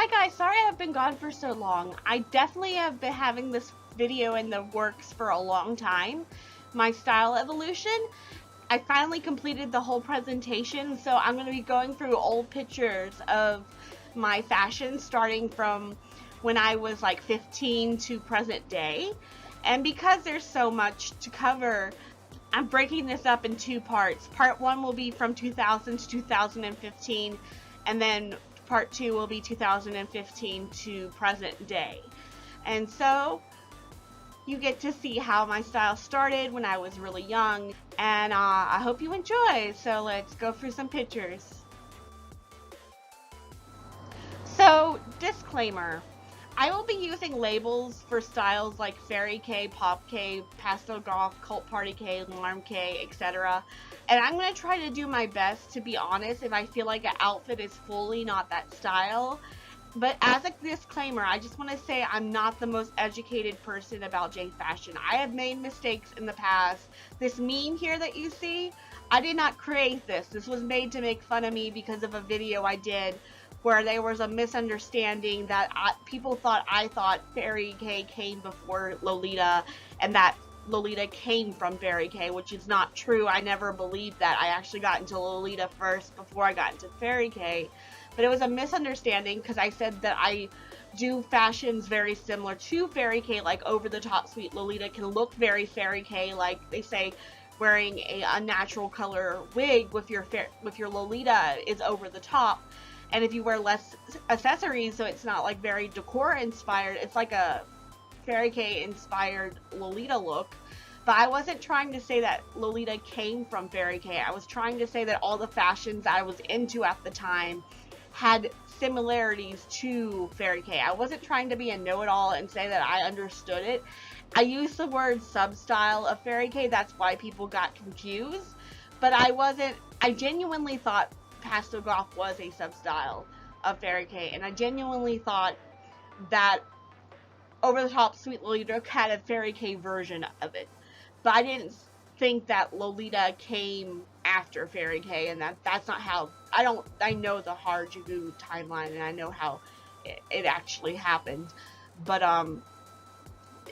Hi guys, sorry I've been gone for so long. I definitely have been having this video in the works for a long time. My style evolution. I finally completed the whole presentation, so I'm going to be going through old pictures of my fashion starting from when I was like 15 to present day. And because there's so much to cover, I'm breaking this up in two parts. Part 1 will be from 2000 to 2015, and then part 2 will be 2015 to present day. And so you get to see how my style started when I was really young, and I hope you enjoy. So let's go through some pictures. So, disclaimer. I will be using labels for styles like Fairy K, Pop K, Pastel Golf, Cult Party K, Alarm K, etc. And I'm going to try to do my best to be honest if I feel like an outfit is fully not that style. But as a disclaimer, I just want to say I'm not the most educated person about J fashion. I have made mistakes in the past. This meme here that you see, I did not create this. This was made to make fun of me because of a video I did where there was a misunderstanding that people thought I thought Fairy K came before Lolita, and that Lolita came from Fairy K, which is not true. I never believed that. I actually got into Lolita first before I got into Fairy K. But it was a misunderstanding because I said that I do fashions very similar to Fairy K, like over-the-top sweet Lolita can look very Fairy K, like they say wearing a unnatural color wig with your Lolita is over the top. And if you wear less accessories, so it's not like very decor inspired, it's like a Fairy K inspired Lolita look. But I wasn't trying to say that Lolita came from Fairy K. I was trying to say that all the fashions I was into at the time had similarities to Fairy K. I wasn't trying to be a know-it-all and say that I understood it. I used the word sub-style of Fairy K, that's why people got confused. But I genuinely thought Pastel Golf was a sub-style of Fairy K, and I genuinely thought that Over the Top Sweet Lolita had a Fairy K version of it. But I didn't think that Lolita came after Fairy K, and that's not how, I know the Harajuku timeline, and I know how it actually happened. But,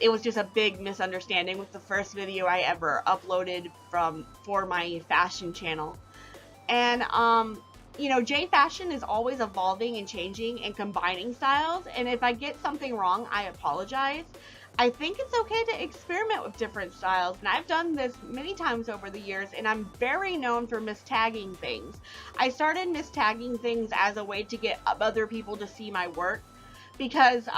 it was just a big misunderstanding with the first video I ever uploaded for my fashion channel. And, you know, J fashion is always evolving and changing and combining styles. And if I get something wrong, I apologize. I think it's okay to experiment with different styles. And I've done this many times over the years. And I'm very known for mistagging things. I started mistagging things as a way to get other people to see my work. Because,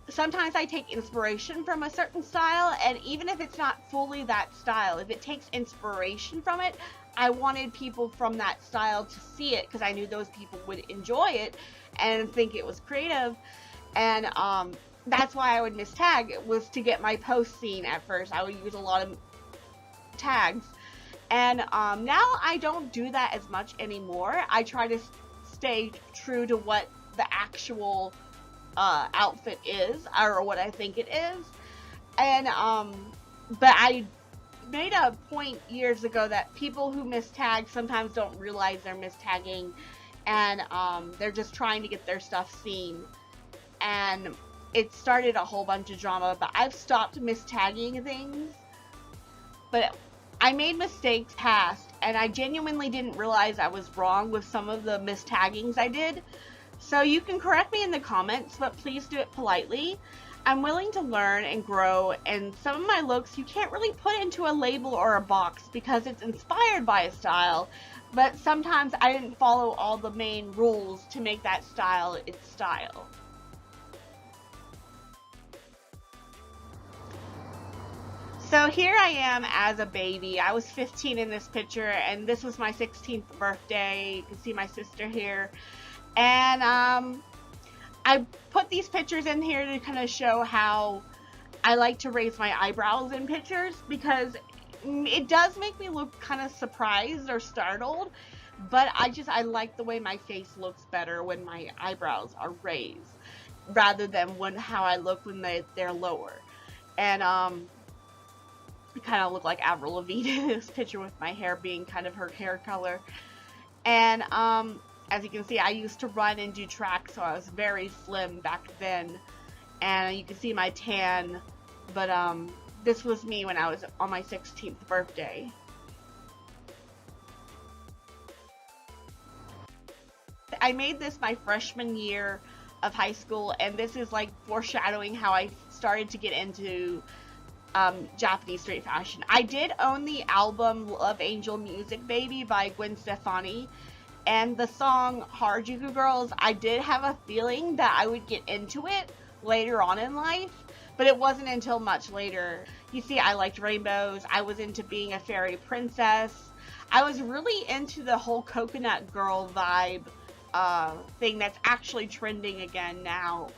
sometimes I take inspiration from a certain style, and even if it's not fully that style, if it takes inspiration from it, I wanted people from that style to see it because I knew those people would enjoy it and think it was creative. And that's why I would mistag. It was to get my post seen at first. I would use a lot of tags. And now I don't do that as much anymore. I try to stay true to what the actual outfit is, or what I think it is. And but I made a point years ago that people who mistag sometimes don't realize they're mistagging, and they're just trying to get their stuff seen, and it started a whole bunch of drama. But I've stopped mistagging things, but I made mistakes past, and I genuinely didn't realize I was wrong with some of the mistaggings I did. So you can correct me in the comments, but please do it politely. I'm willing to learn and grow, and some of my looks you can't really put into a label or a box because it's inspired by a style, but sometimes I didn't follow all the main rules to make that style its style. So here I am as a baby. I was 15 in this picture, and this was my 16th birthday. You can see my sister here. And I put these pictures in here to kind of show how I like to raise my eyebrows in pictures, because it does make me look kind of surprised or startled, but I like the way my face looks better when my eyebrows are raised rather than how I look when they're lower. And I kind of look like Avril Lavigne in this picture with my hair being kind of her hair color. And as you can see, I used to run and do track, so I was very slim back then. And you can see my tan, but this was me when I was on my 16th birthday. I made this my freshman year of high school, and this is like foreshadowing how I started to get into Japanese street fashion. I did own the album Love Angel Music Baby by Gwen Stefani, and the song Harajuku Girls, I did have a feeling that I would get into it later on in life, but it wasn't until much later. You see, I liked rainbows, I was into being a fairy princess, I was really into the whole coconut girl vibe thing that's actually trending again now.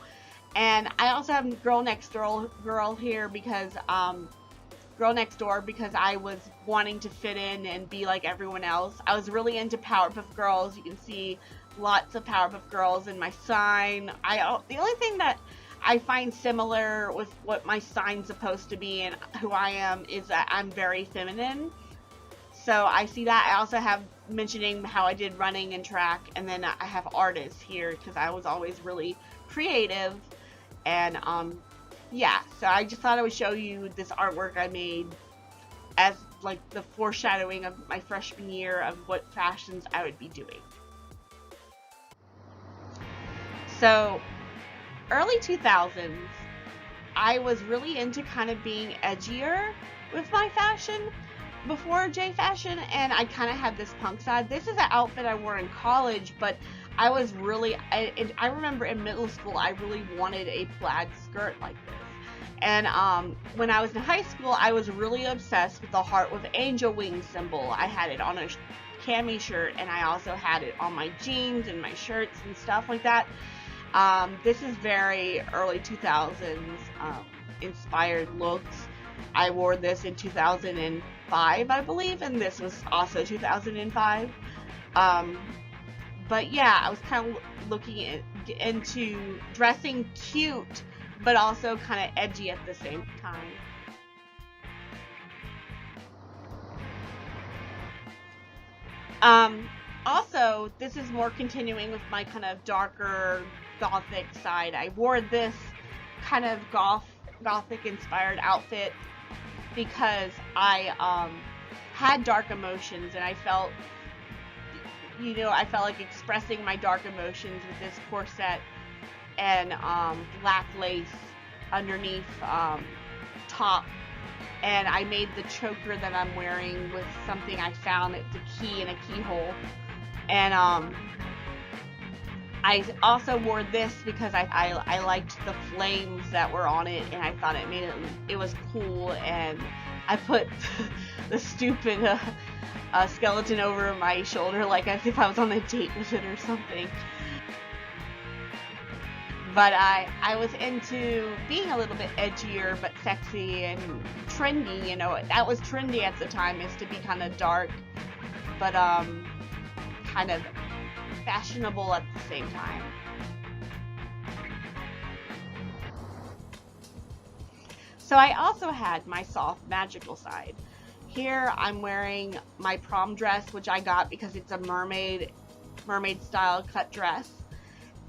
And I also have Girl Next Girl here because Girl Next Door because I was wanting to fit in and be like everyone else. I was really into Powerpuff Girls. You can see lots of Powerpuff Girls in my sign. The only thing that I find similar with what my sign's supposed to be and who I am is that I'm very feminine. So I see that. I also have mentioning how I did running and track, and then I have artists here because I was always really creative. And yeah, so I just thought I would show you this artwork I made as like the foreshadowing of my freshman year of what fashions I would be doing. So early 2000s, I was really into kind of being edgier with my fashion before J fashion, and I kind of had this punk side. This is an outfit I wore in college, but I was really, I remember in middle school, I really wanted a plaid skirt like this. And when I was in high school, I was really obsessed with the heart with angel wing symbol. I had it on a cami shirt, and I also had it on my jeans and my shirts and stuff like that. This is very early 2000s inspired looks. I wore this in 2005, I believe, and this was also 2005. But yeah, I was kind of looking into dressing cute, but also kind of edgy at the same time. Also, this is more continuing with my kind of darker gothic side. I wore this kind of gothic inspired outfit because I had dark emotions, and I felt like expressing my dark emotions with this corset and black lace underneath top. And I made the choker that I'm wearing with something I found at the key in a keyhole. And I also wore this because I liked the flames that were on it, and I thought it was cool. And I put the stupid skeleton over my shoulder like as if I was on a date with it or something. But I was into being a little bit edgier but sexy and trendy, you know. That was trendy at the time, is to be kind of dark but kind of fashionable at the same time. So I also had my soft magical side. Here I'm wearing my prom dress, which I got because it's a mermaid style cut dress.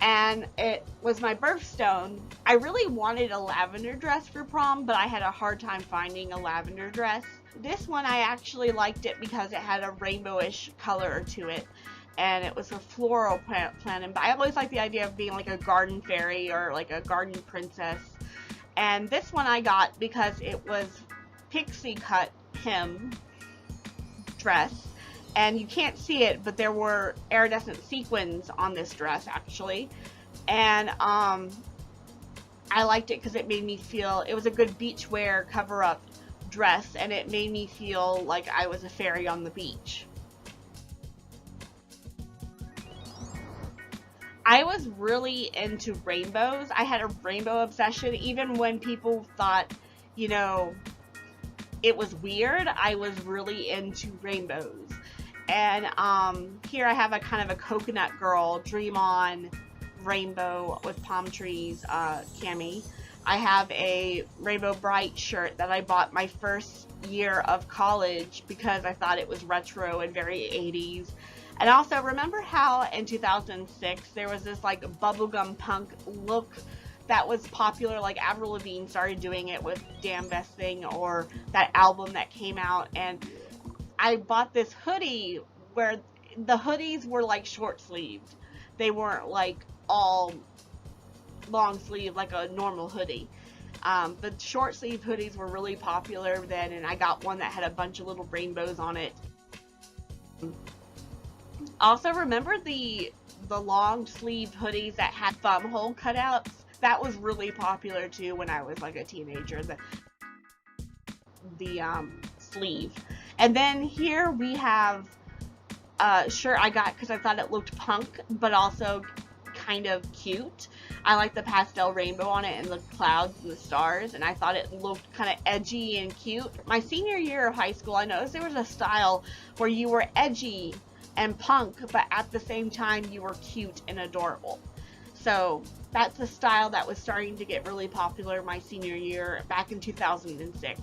And it was my birthstone. I really wanted a lavender dress for prom, but I had a hard time finding a lavender dress. This one, I actually liked it because it had a rainbowish color to it, and it was a floral plant. And I always liked the idea of being like a garden fairy or like a garden princess. And this one I got because it was pixie cut hem dress. And you can't see it, but there were iridescent sequins on this dress, actually. And I liked it because it made me feel, it was a good beachwear cover-up dress, and it made me feel like I was a fairy on the beach. I was really into rainbows. I had a rainbow obsession, even when people thought, you know, it was weird. I was really into rainbows. And here I have a kind of a coconut girl, dream on rainbow with palm trees cami. I have a rainbow bright shirt that I bought my first year of college because I thought it was retro and very 80s. And also, remember how in 2006 there was this like bubblegum punk look that was popular? Like Avril Lavigne started doing it with Damn Best Thing, or that album that came out. And I bought this hoodie where the hoodies were like short sleeved. They weren't like all long sleeve like a normal hoodie. The short sleeve hoodies were really popular then, and I got one that had a bunch of little rainbows on it. Also, remember the long sleeve hoodies that had thumb hole cutouts? That was really popular too when I was like a teenager. The sleeve. And then here we have a shirt I got because I thought it looked punk, but also kind of cute. I like the pastel rainbow on it and the clouds and the stars, and I thought it looked kind of edgy and cute. My senior year of high school, I noticed there was a style where you were edgy and punk, but at the same time you were cute and adorable. So that's the style that was starting to get really popular my senior year back in 2006.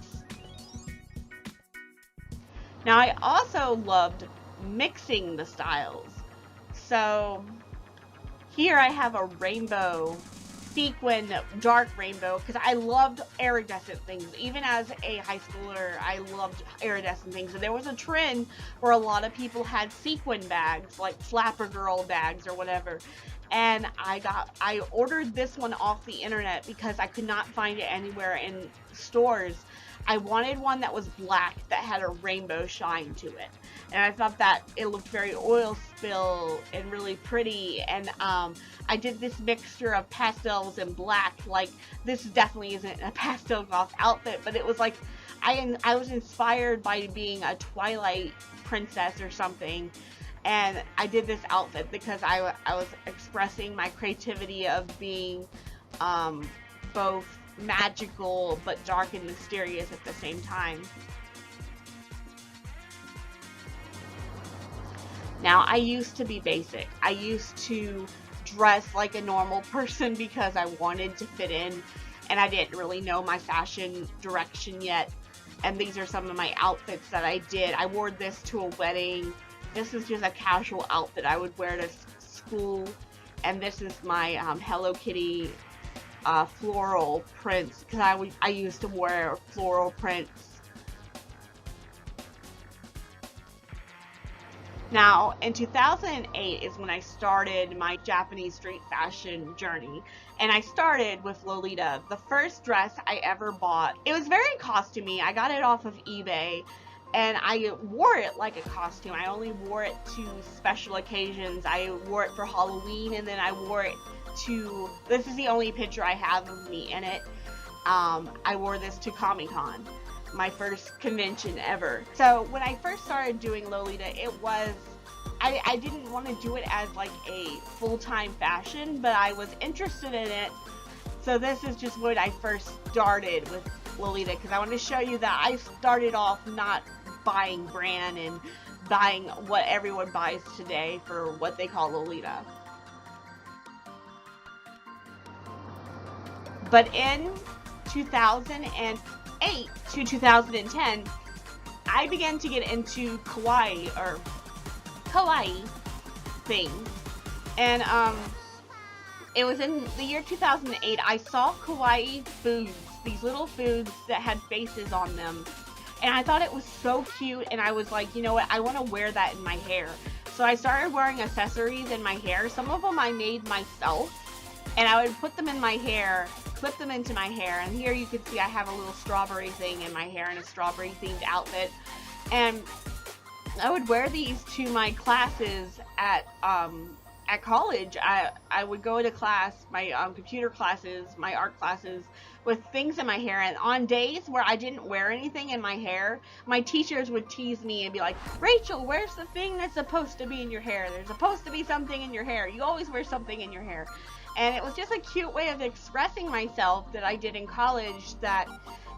Now, I also loved mixing the styles. So here I have a rainbow, sequin, dark rainbow, because I loved iridescent things. Even as a high schooler, I loved iridescent things. And there was a trend where a lot of people had sequin bags, like flapper girl bags or whatever. And I ordered this one off the internet because I could not find it anywhere in stores. I wanted one that was black that had a rainbow shine to it, and I thought that it looked very oil spill and really pretty. And I did this mixture of pastels and black. Like, this definitely isn't a pastel goth outfit, but it was like I was inspired by being a Twilight princess or something, and I did this outfit because I was expressing my creativity of being both magical but dark and mysterious at the same time. Now, I used to be basic. I used to dress like a normal person because I wanted to fit in, and I didn't really know my fashion direction yet. And these are some of my outfits that I did. I wore this to a wedding. This is just a casual outfit I would wear to school. And this is my Hello Kitty floral prints, because I used to wear floral prints. Now, in 2008 is when I started my Japanese street fashion journey, and I started with Lolita. The first dress I ever bought, it was very costumey. I got it off of eBay, and I wore it like a costume. I only wore it to special occasions. I wore it for Halloween, and then I wore it to, this is the only picture I have of me in it. I wore this to Comic-Con, my first convention ever. So when I first started doing Lolita, it was, I didn't want to do it as like a full-time fashion, but I was interested in it. So this is just when I first started with Lolita, because I want to show you that I started off not buying brand and buying what everyone buys today for what they call Lolita. But in 2008 to 2010, I began to get into Kawaii things. And it was in the year 2008, I saw Kawaii foods, these little foods that had faces on them. And I thought it was so cute, and I was like, you know what, I want to wear that in my hair. So I started wearing accessories in my hair. Some of them I made myself, and I would put them in my hair, clip them into my hair, and here you can see I have a little strawberry thing in my hair and a strawberry themed outfit. And I would wear these to my classes at college. I would go to class, my computer classes, my art classes, with things in my hair, and on days where I didn't wear anything in my hair, my teachers would tease me and be like, Rachel, where's the thing that's supposed to be in your hair? There's supposed to be something in your hair. You always wear something in your hair. And it was just a cute way of expressing myself that I did in college, that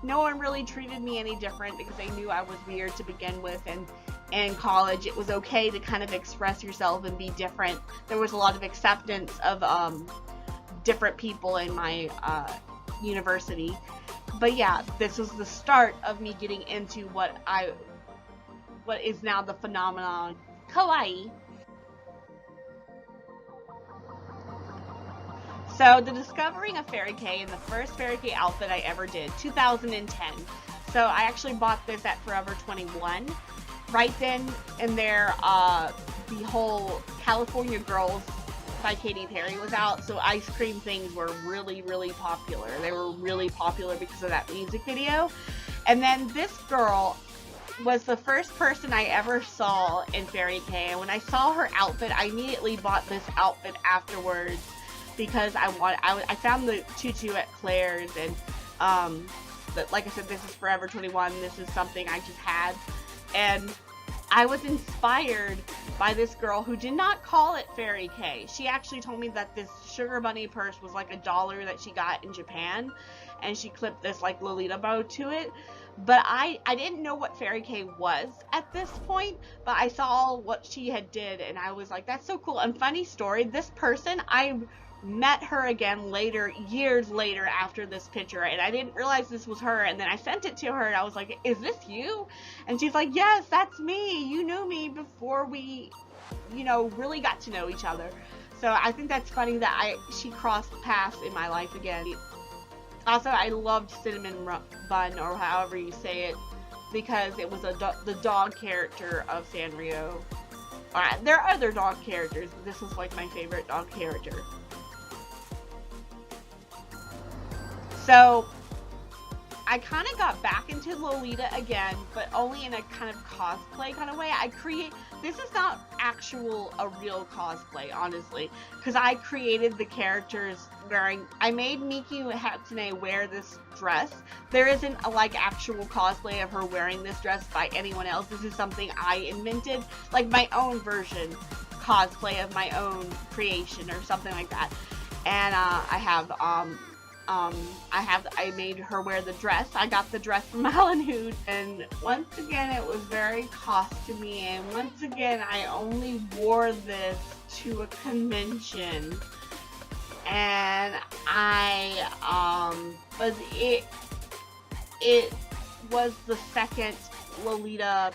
no one really treated me any different because they knew I was weird to begin with. And in college, it was okay to kind of express yourself and be different. There was a lot of acceptance of different people in my university. But yeah, this was the start of me getting into what is now the phenomenon Kawaii. So the discovering of Fairy K and the first Fairy K outfit I ever did, 2010. So I actually bought this at Forever 21. Right then and there, the whole California Girls by Katy Perry was out, so ice cream things were really, really popular. They were really popular because of that music video. And then this girl was the first person I ever saw in Fairy K, and when I saw her outfit, I immediately bought this outfit afterwards because I found the tutu at Claire's, and but like I said, this is Forever 21. This is something I just had, and I was inspired by this girl who did not call it Fairy K. She actually told me that this sugar bunny purse was like $1 that she got in Japan, and she clipped this like Lolita bow to it. But I didn't know what Fairy K was at this point, but I saw what she had did, and I was like, that's so cool. And funny story, this person, I met her again later, years later after this picture, and I didn't realize this was her, and then I sent it to her, and I was like, is this you? And she's like, yes, that's me. You knew me before we, really got to know each other. So I think that's funny that she crossed paths in my life again. Also, I loved Cinnamon Bun, or however you say it, because it was the dog character of Sanrio. Alright, there are other dog characters, but this was like my favorite dog character. So, I kind of got back into Lolita again, but only in a kind of cosplay kind of way. This is not a real cosplay, honestly, because I created the characters I made Miki Hatsune wear this dress. There isn't a actual cosplay of her wearing this dress by anyone else. This is something I invented, like my own version cosplay of my own creation or something like that. And I made her wear the dress. I got the dress from Alan Hood, and once again it was very costumey, and once again I only wore this to a convention, and it was the second Lolita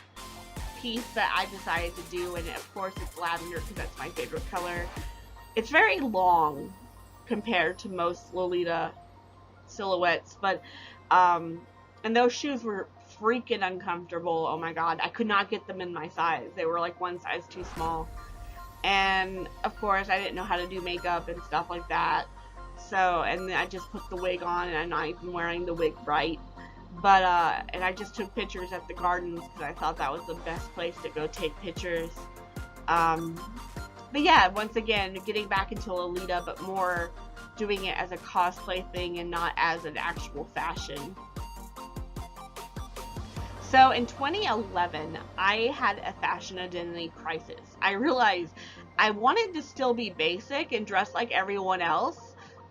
piece that I decided to do, and of course it's lavender because that's my favorite color. It's very long compared to most Lolita silhouettes, but and those shoes were freaking uncomfortable. Oh my god, I could not get them in my size. They were like one size too small, and of course I didn't know how to do makeup and stuff like that, so, and then I just put the wig on, and I'm not even wearing the wig right, but and I just took pictures at the gardens because I thought that was the best place to go take pictures. But yeah, once again, getting back into Lolita, but more doing it as a cosplay thing and not as an actual fashion. So in 2011, I had a fashion identity crisis. I realized I wanted to still be basic and dress like everyone else,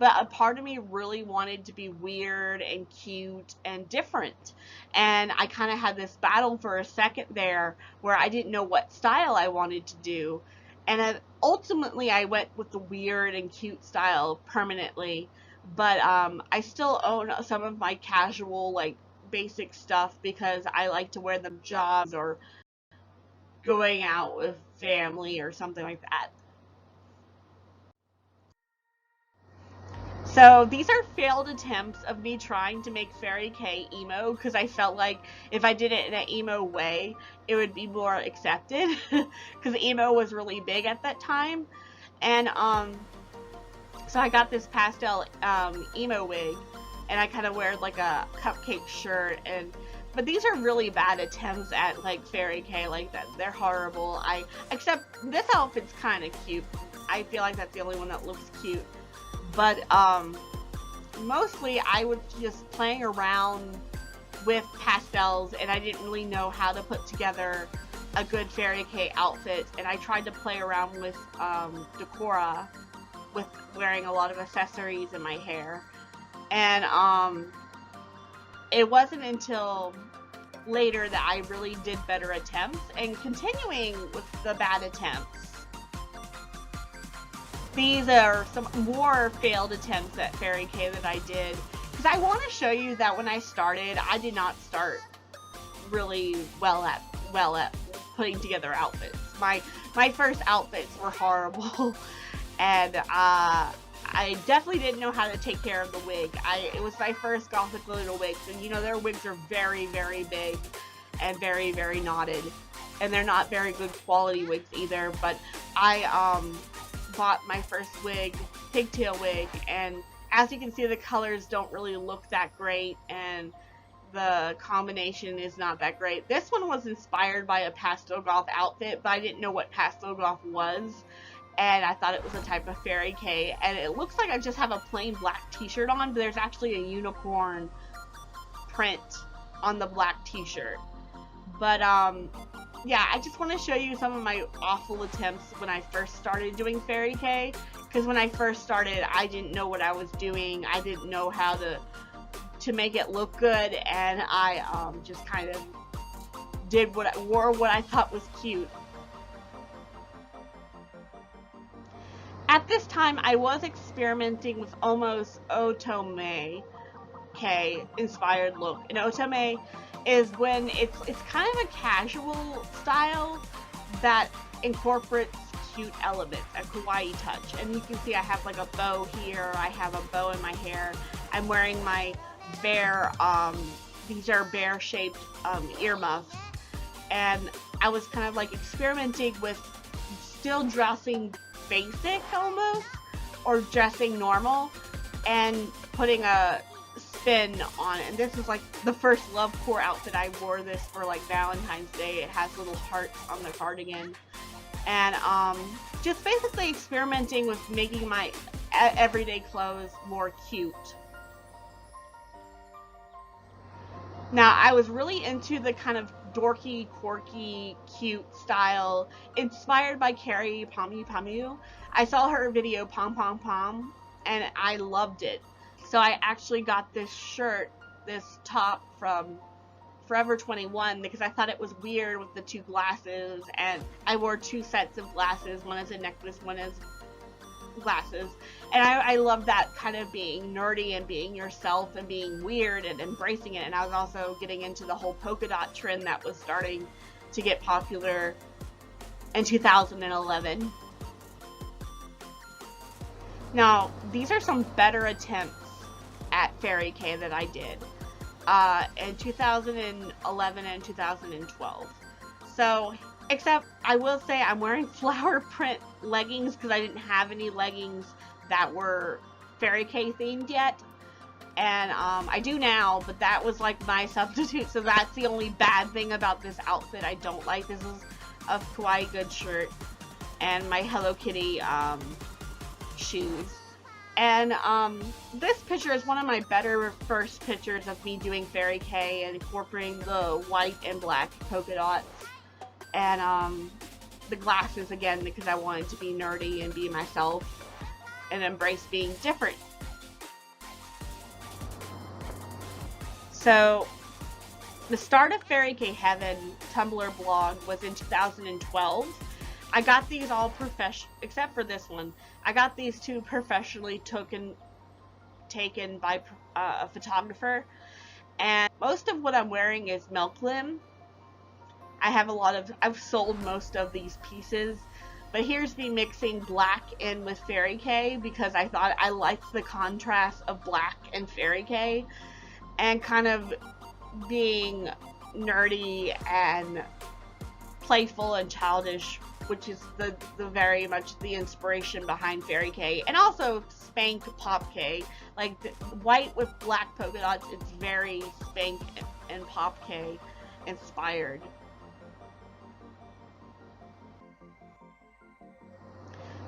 but a part of me really wanted to be weird and cute and different. And I kind of had this battle for a second there where I didn't know what style I wanted to do. And ultimately, I went with the weird and cute style permanently, but I still own some of my casual, basic stuff because I like to wear them jobs or going out with family or something like that. So these are failed attempts of me trying to make Fairy K emo, because I felt like if I did it in an emo way, it would be more accepted, because emo was really big at that time. And so I got this pastel emo wig, and I kind of wear like a cupcake shirt, but these are really bad attempts at Fairy K like that. They're horrible. Except this outfit's kind of cute. I feel like that's the only one that looks cute. But mostly I was just playing around with pastels, and I didn't really know how to put together a good Fairy K outfit, and I tried to play around with decora, with wearing a lot of accessories in my hair. And it wasn't until later that I really did better attempts, and continuing with the bad attempts. These are some more failed attempts at Fairy K that I did, because I want to show you that when I started, I did not start really well at putting together outfits. My first outfits were horrible, and I I definitely didn't know how to take care of the wig. It was my first gothic little wigs, and you know, their wigs are very, very big and very, very knotted, and they're not very good quality wigs either. But I bought my first wig, pigtail wig, and as you can see, the colors don't really look that great, and the combination is not that great. This one was inspired by a pastel goth outfit, but I didn't know what pastel goth was, and I thought it was a type of fairy K, and it looks like I just have a plain black t-shirt on, but there's actually a unicorn print on the black t-shirt. But yeah, I just want to show you some of my awful attempts when I first started doing fairy K, because when I first started, I didn't know what I was doing. I didn't know how to make it look good, and I just kind of wore what I thought was cute. At this time, I was experimenting with almost otome K inspired look. And otome is when it's kind of a casual style that incorporates cute elements, a kawaii touch. And you can see I have like a bow here, I have a bow in my hair, I'm wearing my bear, these are bear shaped earmuffs, and I was kind of like experimenting with still dressing basic almost, or dressing normal, and putting a spin on it. And this is like the first Love Core outfit. I wore this for like Valentine's Day. It has little hearts on the cardigan, and just basically experimenting with making my everyday clothes more cute. Now, I was really into the kind of dorky, quirky, cute style inspired by Carrie Pamu Pamu. I saw her video Pom Pom Pom, and I loved it. So I actually got this shirt, this top from Forever 21, because I thought it was weird with the two glasses, and I wore two sets of glasses, one as a necklace, one as glasses, and I love that kind of being nerdy and being yourself and being weird and embracing it. And I was also getting into the whole polka dot trend that was starting to get popular in 2011. Now, these are some better attempts at fairy K that I did in 2011 and 2012. So, except I will say I'm wearing flower print leggings because I didn't have any leggings that were fairy K themed yet, and I do now, but that was like my substitute. So that's the only bad thing about this outfit I don't like. This is a Kawaii Good shirt and my Hello Kitty shoes. And this picture is one of my better first pictures of me doing fairy K and incorporating the white and black polka dots. And the glasses again, because I wanted to be nerdy and be myself and embrace being different. So the start of Fairy K Heaven Tumblr blog was in 2012. I got these all except for this one. I got these two professionally taken by a photographer, and most of what I'm wearing is milk lim. I've sold most of these pieces, but here's me mixing black in with Fairy K because I thought I liked the contrast of black and Fairy K, and kind of being nerdy and playful and childish, which is the very much the inspiration behind Fairy K, and also Spank Pop K. Like white with black polka dots, it's very Spank and Pop K inspired.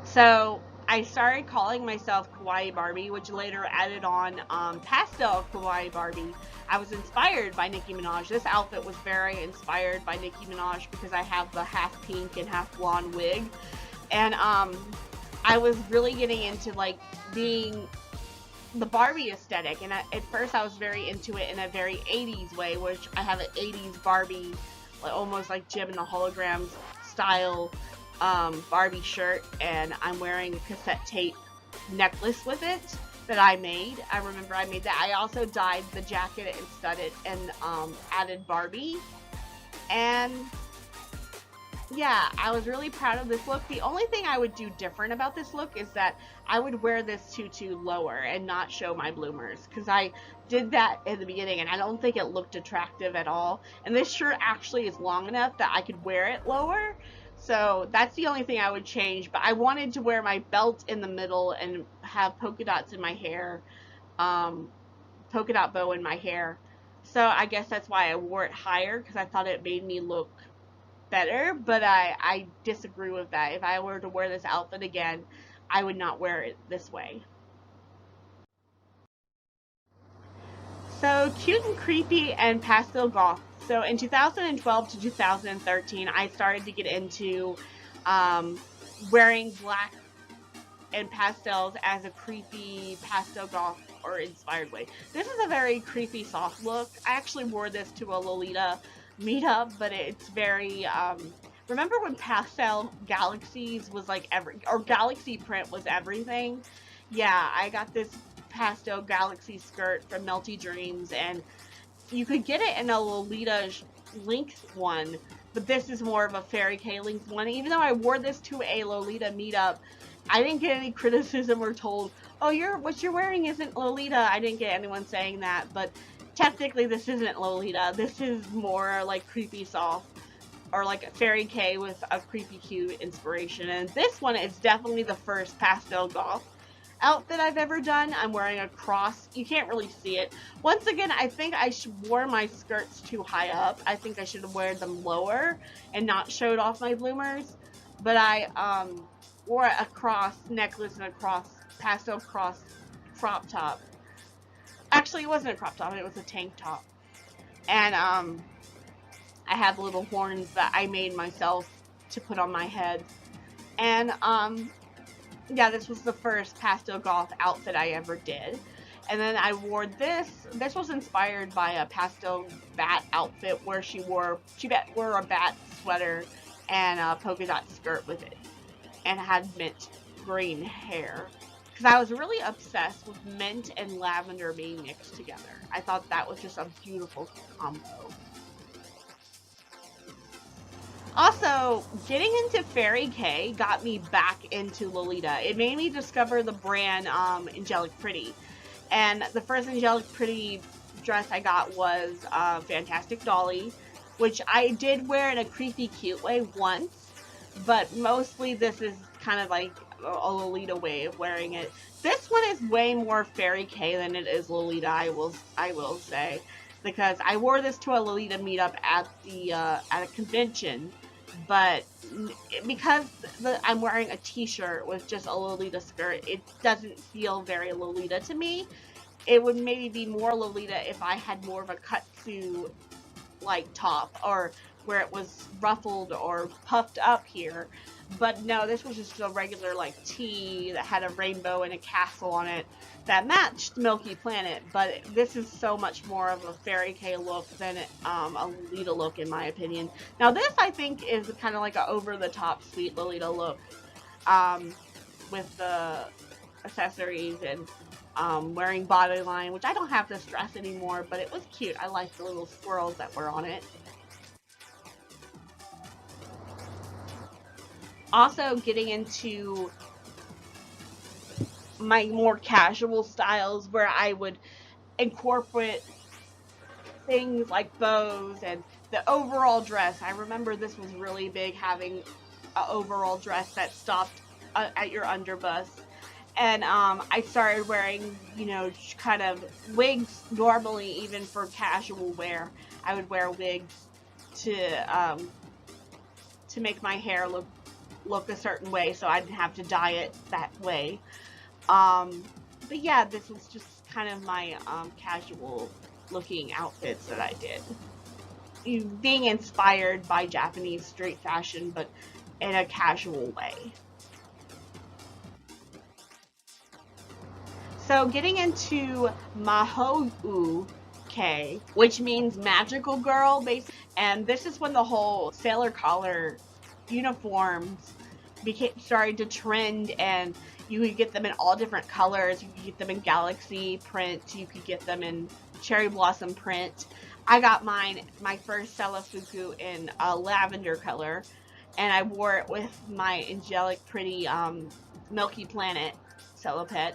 So I started calling myself Kawaii Barbie, which later added on Pastel Kawaii Barbie. I was inspired by Nicki Minaj. This outfit was very inspired by Nicki Minaj because I have the half pink and half blonde wig. And I was really getting into like being the Barbie aesthetic. And at first I was very into it in a very 80s way, which I have an 80s Barbie, like, almost like Jim and the Holograms style Barbie shirt, and I'm wearing a cassette tape necklace with it that I made. I remember I made that. I also dyed the jacket and studded and added Barbie. And yeah, I was really proud of this look. The only thing I would do different about this look is that I would wear this tutu lower and not show my bloomers, because I did that in the beginning and I don't think it looked attractive at all. And this shirt actually is long enough that I could wear it lower. So that's the only thing I would change. But I wanted to wear my belt in the middle and have polka dots in my hair, um, polka dot bow in my hair. So I guess that's why I wore it higher, because I thought it made me look better, but I disagree with that. If I were to wear this outfit again, I would not wear it this way. So, cute and creepy and pastel goth. So, in 2012 to 2013, I started to get into um, wearing black and pastels as a creepy pastel goth or inspired way. This is a very creepy soft look. I actually wore this to a Lolita meetup, but it's very remember when pastel galaxies was like or galaxy print was everything? Yeah, I got this pastel galaxy skirt from Melty Dreams, and you could get it in a Lolita length one, but this is more of a Fairy K length one. Even though I wore this to a Lolita meetup, I didn't get any criticism or told, oh, what you're wearing isn't Lolita. I didn't get anyone saying that, but technically this isn't Lolita. This is more like creepy soft, or like a Fairy K with a creepy cute inspiration. And this one is definitely the first pastel goth outfit I've ever done. I'm wearing a cross. You can't really see it. Once again, I think I wore my skirts too high up. I think I should have worn them lower and not showed off my bloomers. But I wore a cross necklace and a cross pastel cross crop top. Actually, it wasn't a crop top. It was a tank top. And I had little horns that I made myself to put on my head. And yeah, this was the first pastel goth outfit I ever did. And then I wore this. This was inspired by a pastel bat outfit where she wore a bat sweater and a polka dot skirt with it, and had mint green hair. Because I was really obsessed with mint and lavender being mixed together. I thought that was just a beautiful combo. Also, getting into Fairy K got me back into Lolita. It made me discover the brand Angelic Pretty. And the first Angelic Pretty dress I got was Fantastic Dolly, which I did wear in a creepy cute way once, but mostly this is kind of like a Lolita way of wearing it. This one is way more Fairy K than it is Lolita, I will say, because I wore this to a Lolita meetup at a convention, but because I'm wearing a t-shirt with just a Lolita skirt, it doesn't feel very Lolita to me. It would maybe be more Lolita if I had more of a kutsu like top, or where it was ruffled or puffed up here. But no, this was just a regular like tee that had a rainbow and a castle on it that matched Milky Planet. But this is so much more of a Fairy K look than a Lolita look, in my opinion. Now this, I think, is kind of like an over-the-top sweet Lolita look, with the accessories and wearing bodyline, which I don't have this dress anymore, but it was cute. I like the little squirrels that were on it. Also, getting into my more casual styles where I would incorporate things like bows and the overall dress. I remember this was really big, having an overall dress that stopped at your underbust. And I started wearing, kind of wigs normally, even for casual wear. I would wear wigs to make my hair look a certain way, so I didn't have to dye it that way. But yeah, this was just kind of my casual looking outfits that I did. Being inspired by Japanese street fashion, but in a casual way. So getting into Mahou K, which means magical girl, basically. And this is when the whole sailor collar uniforms started to trend, and you could get them in all different colors. You could get them in galaxy print, you could get them in cherry blossom print. I got my first Selafuku in a lavender color, and I wore it with my angelic, pretty Milky Planet Celopet.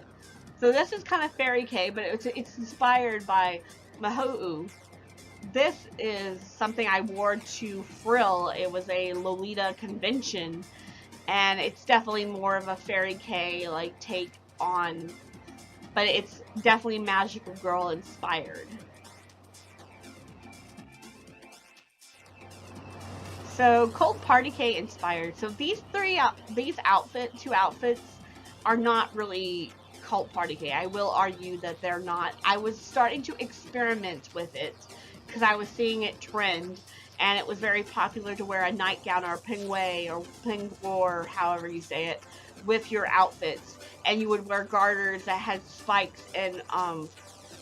So this is kind of Fairy K, but it's inspired by Mahou. This is something I wore to Frill. It was a Lolita convention, and it's definitely more of a Fairy K like take on, but it's definitely Magical Girl inspired. So Cold Party K inspired. So these two outfits are not really Cult Party K. I will argue that they're not. I was starting to experiment with it because I was seeing it trend, and it was very popular to wear a nightgown or a pingway or pingwo, or however you say it, with your outfits, and you would wear garters that had spikes and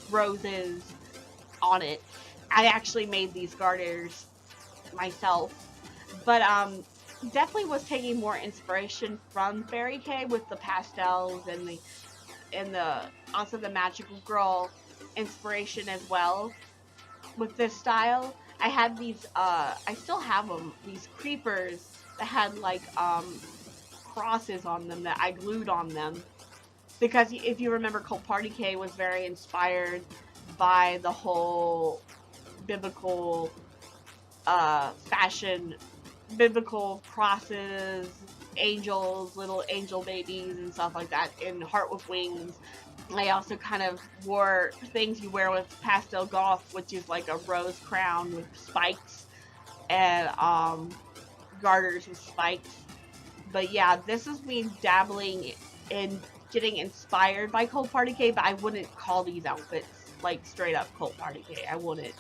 roses on it. I actually made these garters myself, but definitely was taking more inspiration from Fairy K with the pastels and the also the Magical Girl inspiration as well with this style. I had these I still have them, these creepers that had like crosses on them that I glued on them, because if you remember, Cult Party K was very inspired by the whole biblical fashion, biblical crosses, angels, little angel babies and stuff like that in Heart with Wings. I also kind of wore things you wear with Pastel Goth, which is like a rose crown with spikes and garters with spikes. But yeah, this is me dabbling in getting inspired by Cold Party K, but I wouldn't call these outfits like straight up Cold Party K. I wouldn't.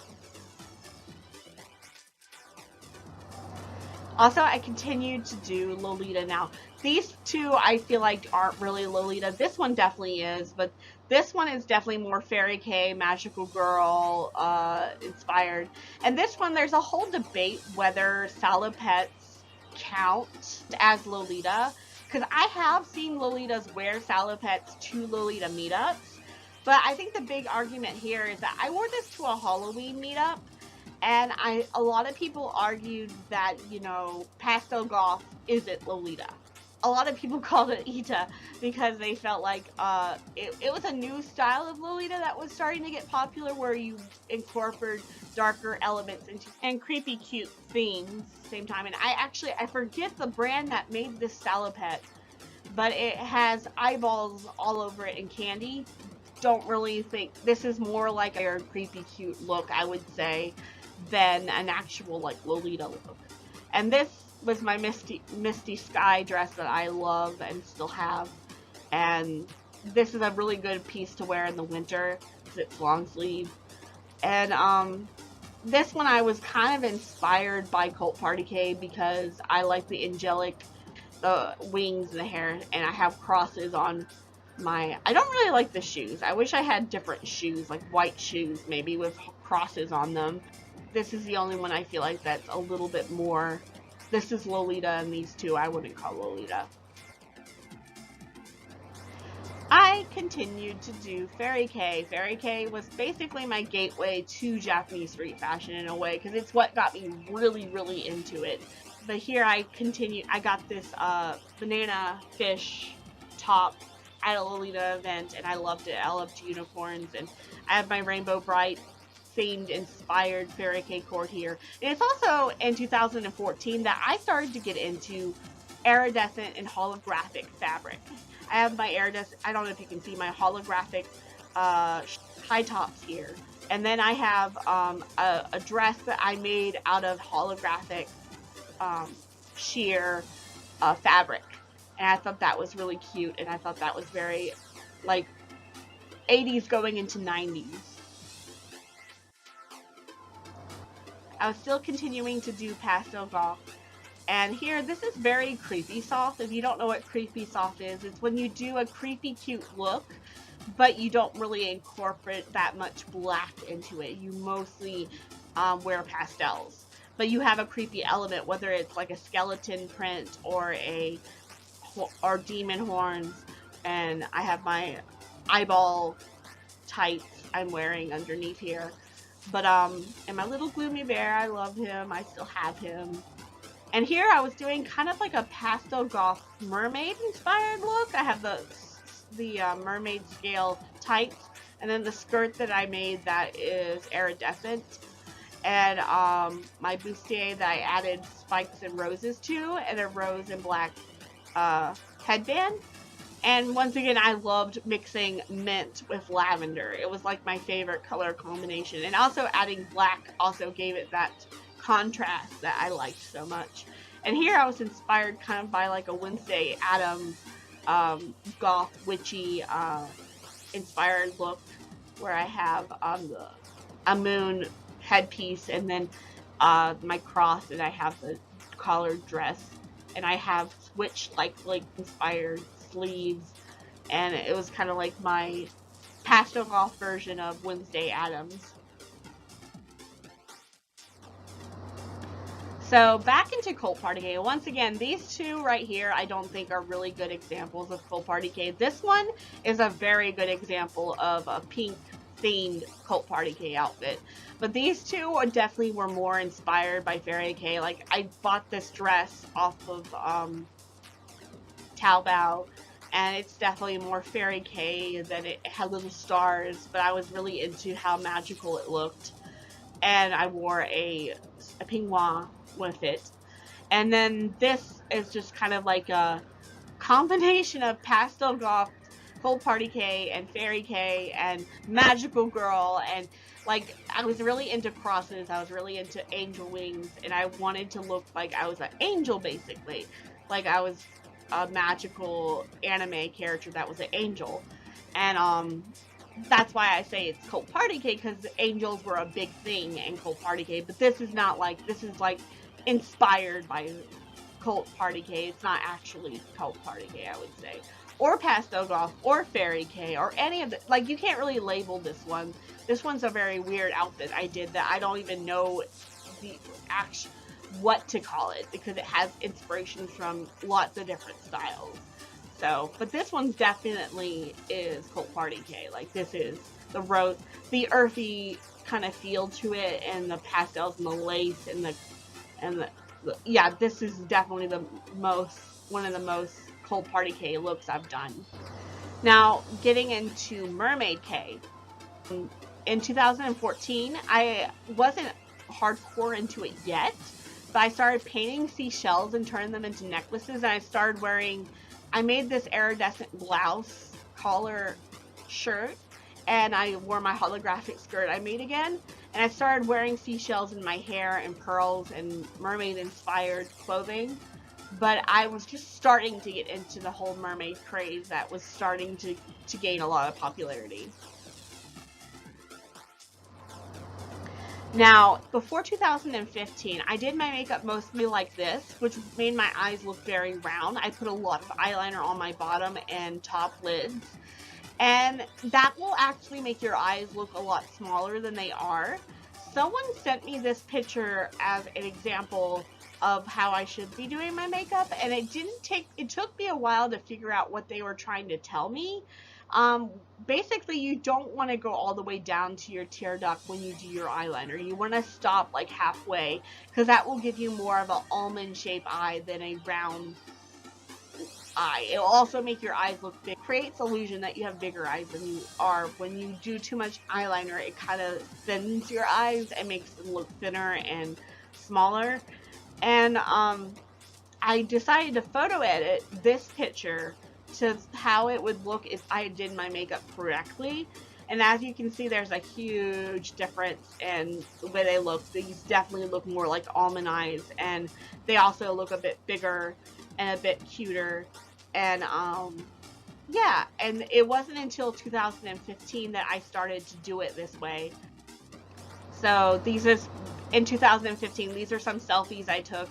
Also, I continued to do Lolita. Now, these two I feel like aren't really Lolita. This one definitely is, but this one is definitely more Fairy K, Magical Girl inspired. And this one, there's a whole debate whether Salopets count as Lolita, because I have seen Lolitas wear Salopets to Lolita meetups, but I think the big argument here is that I wore this to a Halloween meetup, and a lot of people argued that, you know, Pastel Goth isn't Lolita. A lot of people called it Ita because they felt like it was a new style of Lolita that was starting to get popular, where you incorporate darker elements into and creepy cute themes same time. And I forget the brand that made this salopet, but it has eyeballs all over it and candy. Don't really think this is more like a creepy cute look, I would say, than an actual like Lolita look. And this was my Misty Sky dress that I love and still have, and this is a really good piece to wear in the winter because it's long sleeve. And this one I was kind of inspired by Cult Party K because I like the angelic, the wings and the hair, and I have crosses on my, I don't really like the shoes. I wish I had different shoes, like white shoes maybe with crosses on them. This is the only one I feel like that's a little bit more, this is Lolita, and these two I wouldn't call Lolita. I continued to do Fairy K. Fairy K was basically my gateway to Japanese street fashion in a way, because it's what got me really, really into it. But here I got this banana fish top at a Lolita event, and I loved it. I loved unicorns, and I have my Rainbow Bright themed inspired Fairy K cord here. And it's also in 2014 that I started to get into iridescent and holographic fabric. I have my iridescent, I don't know if you can see my holographic high tops here. And then I have a dress that I made out of holographic sheer fabric. And I thought that was really cute, and I thought that was very like 80s going into 90s. I was still continuing to do Pastel Goth. And here, this is very creepy soft. If you don't know what creepy soft is, it's when you do a creepy cute look, but you don't really incorporate that much black into it. You mostly wear pastels, but you have a creepy element, whether it's like a skeleton print or demon horns. And I have my eyeball tights I'm wearing underneath here. But and my little gloomy bear, I love him. I still have him. And here I was doing kind of like a pastel goth mermaid inspired look. I have the mermaid scale tights, and then the skirt that I made that is iridescent, and my bustier that I added spikes and roses to, and a rose and black headband. And once again, I loved mixing mint with lavender. It was like my favorite color combination. And also adding black also gave it that contrast that I liked so much. And here I was inspired kind of by like a Wednesday Addams goth witchy inspired look, where I have a moon headpiece, and then my cross, and I have the collared dress, and I have switched like inspired sleeves, and it was kind of like my pastel goth version of Wednesday Addams. So back into Cult Party K. Once again, these two right here I don't think are really good examples of Cult Party K. This one is a very good example of a pink themed Cult Party K outfit. But these two definitely were more inspired by Fairy K. Like, I bought this dress off of Taobao, and it's definitely more Fairy K than it had little stars, but I was really into how magical it looked. And I wore a peignoir with it. And then this is just kind of like a combination of pastel goth, Cult Party K, and Fairy K, and magical girl, and like I was really into crosses, I was really into angel wings, and I wanted to look like I was an angel, basically, like I was a magical anime character that was an angel. And that's why I say it's Cult Party K, because angels were a big thing in Cult Party K, but this is not like, this is like inspired by Cult Party K. It's not actually Cult Party K, I would say. Or Pastel Goth, or Fairy K, or any of the, like, you can't really label this one. This one's a very weird outfit I did that I don't even know the what to call it, because it has inspirations from lots of different styles. So, but this one definitely is Cult Party K. Like, this is the rose, the earthy kind of feel to it, and the pastels and the lace and the yeah, this is definitely one of the most Cult Party K looks I've done. Now, getting into Mermaid K. In 2014, I wasn't hardcore into it yet, but I started painting seashells and turning them into necklaces, and I made this iridescent blouse, collar, shirt, and I wore my holographic skirt I made again, and I started wearing seashells in my hair and pearls and mermaid-inspired clothing. But I was just starting to get into the whole mermaid craze that was starting to gain a lot of popularity. Now, before 2015, I did my makeup mostly like this, which made my eyes look very round. I put a lot of eyeliner on my bottom and top lids, and that will actually make your eyes look a lot smaller than they are. Someone sent me this picture as an example of how I should be doing my makeup, and it took me a while to figure out what they were trying to tell me. Basically, you don't want to go all the way down to your tear duct when you do your eyeliner. You want to stop like halfway, because that will give you more of an almond shaped eye than a round eye. It will also make your eyes look big. It creates illusion that you have bigger eyes than you are. When you do too much eyeliner, it kind of thins your eyes and makes them look thinner and smaller. And I decided to photo edit this picture to how it would look if I did my makeup correctly. And as you can see, there's a huge difference in the way they look. These definitely look more like almond eyes, and they also look a bit bigger and a bit cuter. And yeah, and it wasn't until 2015 that I started to do it this way. So in 2015, these are some selfies I took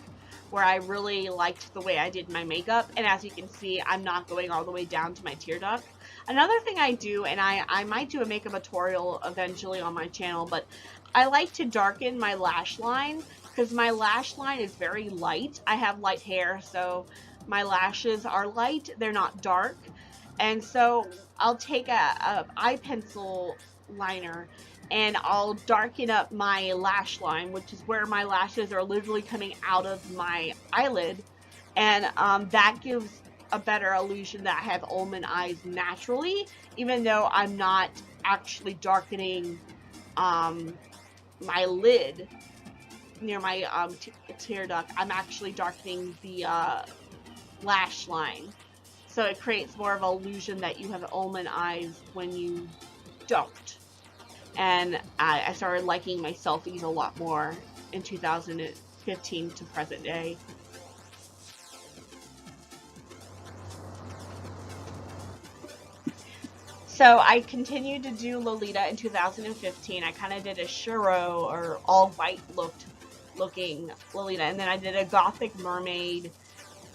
where I really liked the way I did my makeup, and as you can see, I'm not going all the way down to my tear duct. Another thing I do, and I might do a makeup tutorial eventually on my channel, but I like to darken my lash line, because my lash line is very light. I have light hair, so my lashes are light, they're not dark, and so I'll take a eye pencil liner, and I'll darken up my lash line, which is where my lashes are literally coming out of my eyelid, and that gives a better illusion that I have almond eyes naturally, even though I'm not actually darkening my lid near my tear duct. I'm actually darkening the lash line, so it creates more of an illusion that you have almond eyes when you don't. And I started liking my selfies a lot more in 2015 to present day. So I continued to do Lolita in 2015. I kind of did a Shiro or all white looking Lolita, and then I did a gothic mermaid,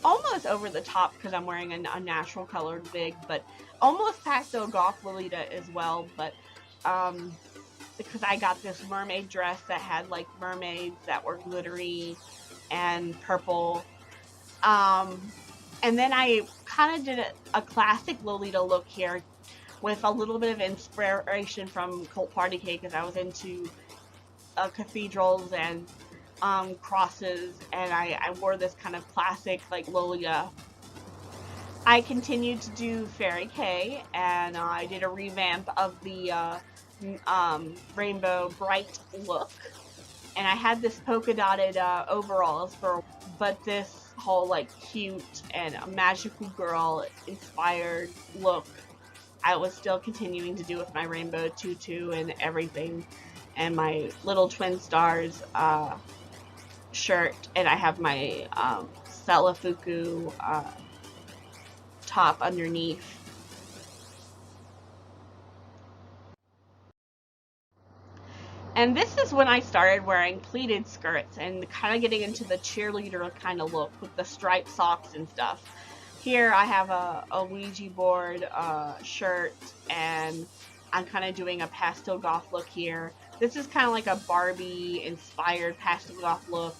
almost over the top because I'm wearing a natural colored wig, but almost pastel goth Lolita as well. But because I got this mermaid dress that had like mermaids that were glittery and purple. And then I kind of did a classic Lolita look here with a little bit of inspiration from Cult Party Cake, because I was into cathedrals and crosses, and I wore this kind of classic like Lolita. I continued to do Fairy K, and I did a revamp of the Rainbow Bright look, and I had this polka dotted overalls but this whole like cute and magical girl inspired look I was still continuing to do with my rainbow tutu and everything, and my little twin stars shirt, and I have my Selafuku top underneath. And this is when I started wearing pleated skirts and kind of getting into the cheerleader kind of look with the striped socks and stuff. Here I have a Ouija board shirt, and I'm kind of doing a pastel goth look here. This is kind of like a Barbie inspired pastel goth look.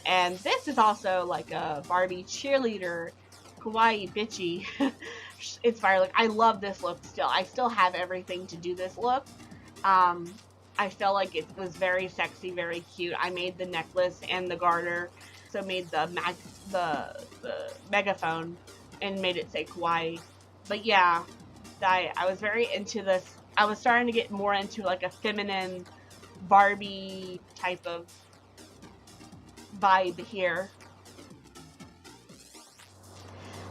And this is also like a Barbie cheerleader, kawaii bitchy inspired look. I love this look still. I still have everything to do this look. I felt like it was very sexy, very cute. I made the necklace and the garter, so made the megaphone and made it say kawaii. But yeah, I was very into this. I was starting to get more into like a feminine Barbie type of vibe here.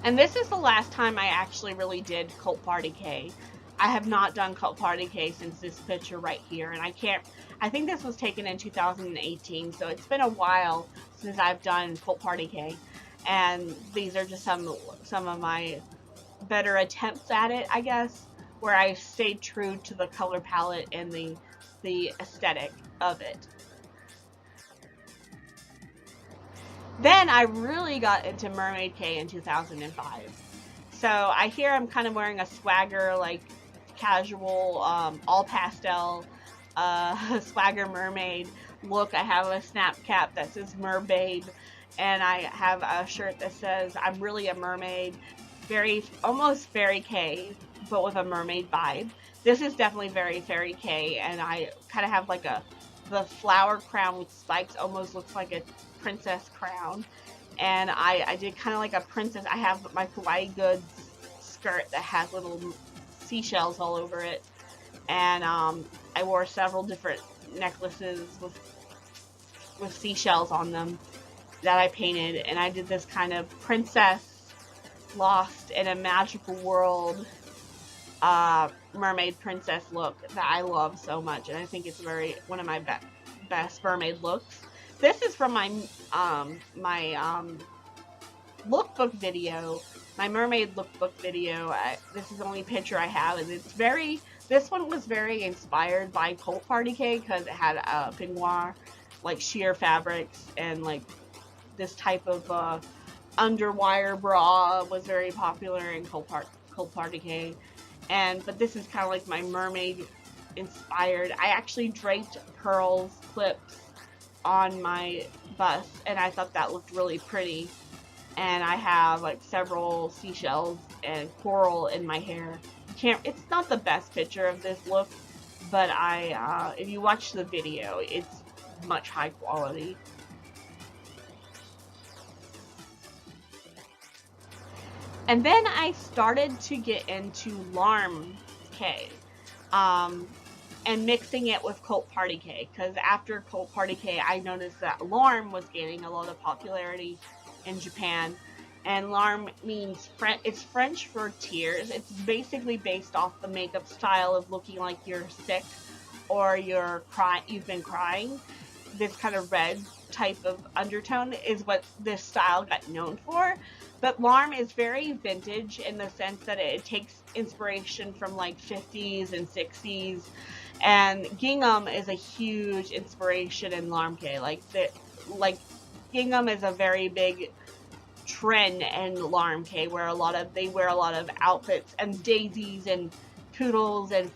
And this is the last time I actually really did Cult Party K. I have not done Cult Party K since this picture right here, and I think this was taken in 2018, so it's been a while since I've done Cult Party K, and these are just some of my better attempts at it, I guess, where I stayed true to the color palette and the aesthetic of it. Then I really got into Mermaid K in 2005. So I'm kind of wearing a swagger, like casual, all pastel, swagger mermaid look. I have a snap cap that says Merbabe, and I have a shirt that says I'm really a mermaid. Almost Fairy K, but with a mermaid vibe. This is definitely very Fairy K, and I kind of have like the flower crown with spikes, almost looks like a princess crown. And I did kind of like a princess. I have my Kawaii Goods skirt that has little seashells all over it, and I wore several different necklaces with seashells on them that I painted, and I did this kind of princess lost in a magical world mermaid princess look that I love so much, and I think it's one of my best mermaid looks. This is from my lookbook video, my mermaid lookbook video. This is the only picture I have, and this one was very inspired by Cult Party K, because it had peignoir, like sheer fabrics, and like this type of underwire bra was very popular in Cult Party K. But this is kind of like my mermaid inspired. I actually draped pearls clips on my bust, and I thought that looked really pretty. And I have like several seashells and coral in my hair. It's not the best picture of this look, but if you watch the video, it's much high quality. And then I started to get into Larm K, and mixing it with Cult Party K, because after Cult Party K, I noticed that Larm was gaining a lot of popularity in Japan. And Larm means it's French for tears. It's basically based off the makeup style of looking like you're sick or you've been crying. This kind of red type of undertone is what this style got known for. But Larm is very vintage in the sense that it takes inspiration from like 50s and 60s. And gingham is a huge inspiration in Larm K. Like gingham is a very big trend in Larm K, where they wear a lot of outfits and daisies and poodles and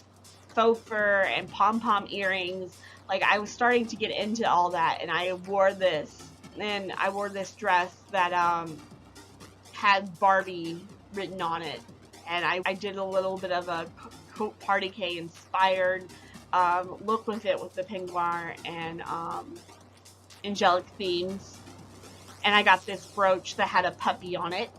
faux fur and pom-pom earrings. Like, I was starting to get into all that, and I wore this dress that had Barbie written on it, and I did a little bit of a Cult Party K inspired look with it, with the peignoir and angelic themes. And I got this brooch that had a puppy on it.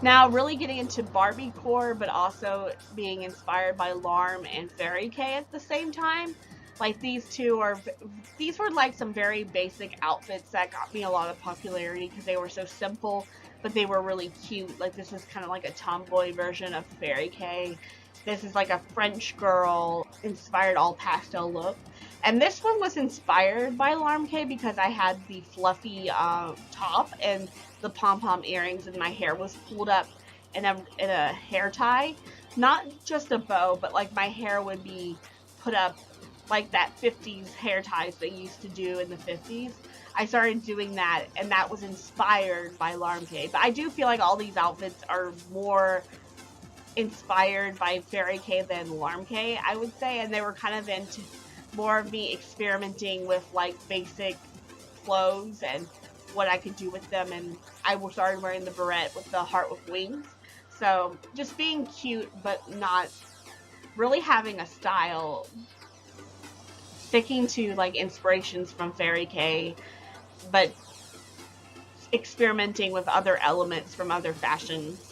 Now, really getting into Barbie core, but also being inspired by Larm and Fairy K at the same time. Like, these were like some very basic outfits that got me a lot of popularity because they were so simple, but they were really cute. Like, this is kind of like a tomboy version of Fairy K. This is like a French girl inspired all pastel look. And this one was inspired by Larm K because I had the fluffy top and the pom-pom earrings, and my hair was pulled up in a hair tie. Not just a bow, but like my hair would be put up like that 50s hair ties they used to do in the 50s. I started doing that, and that was inspired by Larm K. But I do feel like all these outfits are more inspired by Fairy K than Larm K, I would say, and they were kind of into more of me experimenting with like basic clothes and what I could do with them. And I started wearing the beret with the heart with wings, so just being cute but not really having a style, sticking to like inspirations from Fairy K but experimenting with other elements from other fashions.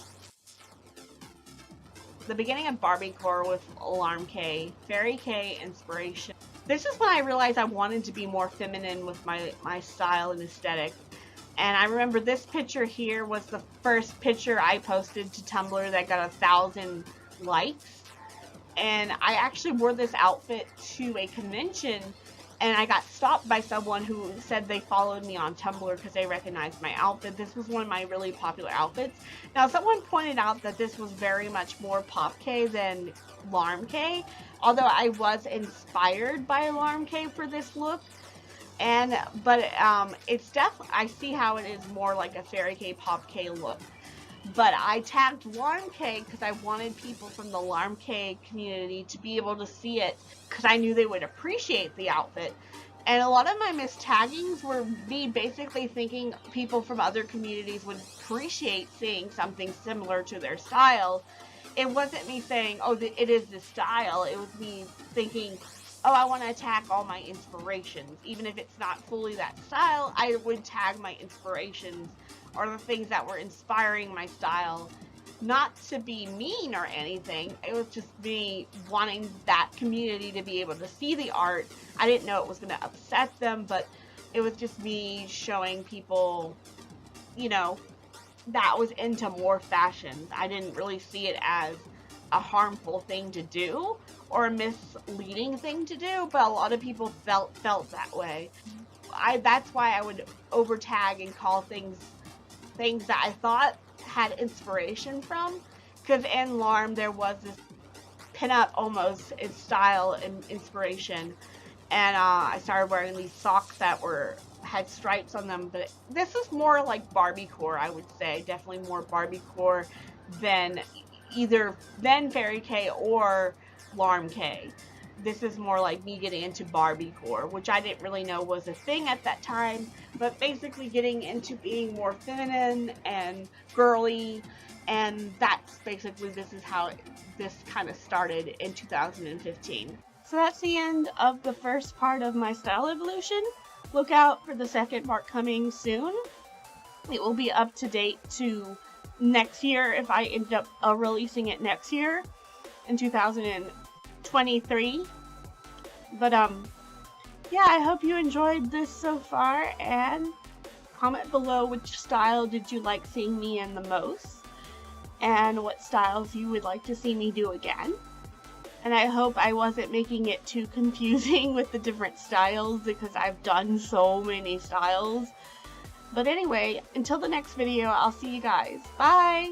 The beginning of Barbie core with Larm K, Fairy K inspiration. This is when I realized I wanted to be more feminine with my style and aesthetic. And I remember this picture here was the first picture I posted to Tumblr that got 1,000 likes. And I actually wore this outfit to a convention, and I got stopped by someone who said they followed me on Tumblr because they recognized my outfit. This was one of my really popular outfits. Now, someone pointed out that this was very much more Pop K than Larm K, although I was inspired by Larm K for this look. But it's definitely, I see how it is more like a Fairy K, Pop K look. But I tagged Larm K because I wanted people from the Larm K community to be able to see it, because I knew they would appreciate the outfit. And a lot of my mistaggings were me basically thinking people from other communities would appreciate seeing something similar to their style. It wasn't me saying, oh, it is this style. It was me thinking, oh, I want to tag all my inspirations. Even if it's not fully that style, I would tag my inspirations or the things that were inspiring my style. Not to be mean or anything. It was just me wanting that community to be able to see the art. I didn't know it was going to upset them, but it was just me showing people, you know, that was into more fashions. I didn't really see it as a harmful thing to do or a misleading thing to do, but a lot of people felt that way. That's why I would over tag and call things that I thought had inspiration from, because in Larm there was this pin-up almost in style and inspiration, and I started wearing these socks that had stripes on them. But this is more like Barbie core, I would say, definitely more Barbie core than Fairy K or Larm K. This is more like me getting into Barbie core, which I didn't really know was a thing at that time, but basically getting into being more feminine and girly And that's basically, this is how this kind of started in 2015. So that's the end of the first part of my style evolution. Look out for the second part coming soon. It will be up to date to next year if I end up releasing it next year in 2023. But yeah, I hope you enjoyed this so far, and comment below which style did you like seeing me in the most, and what styles you would like to see me do again. And I hope I wasn't making it too confusing with the different styles, because I've done so many styles. But anyway, until the next video, I'll see you guys. Bye!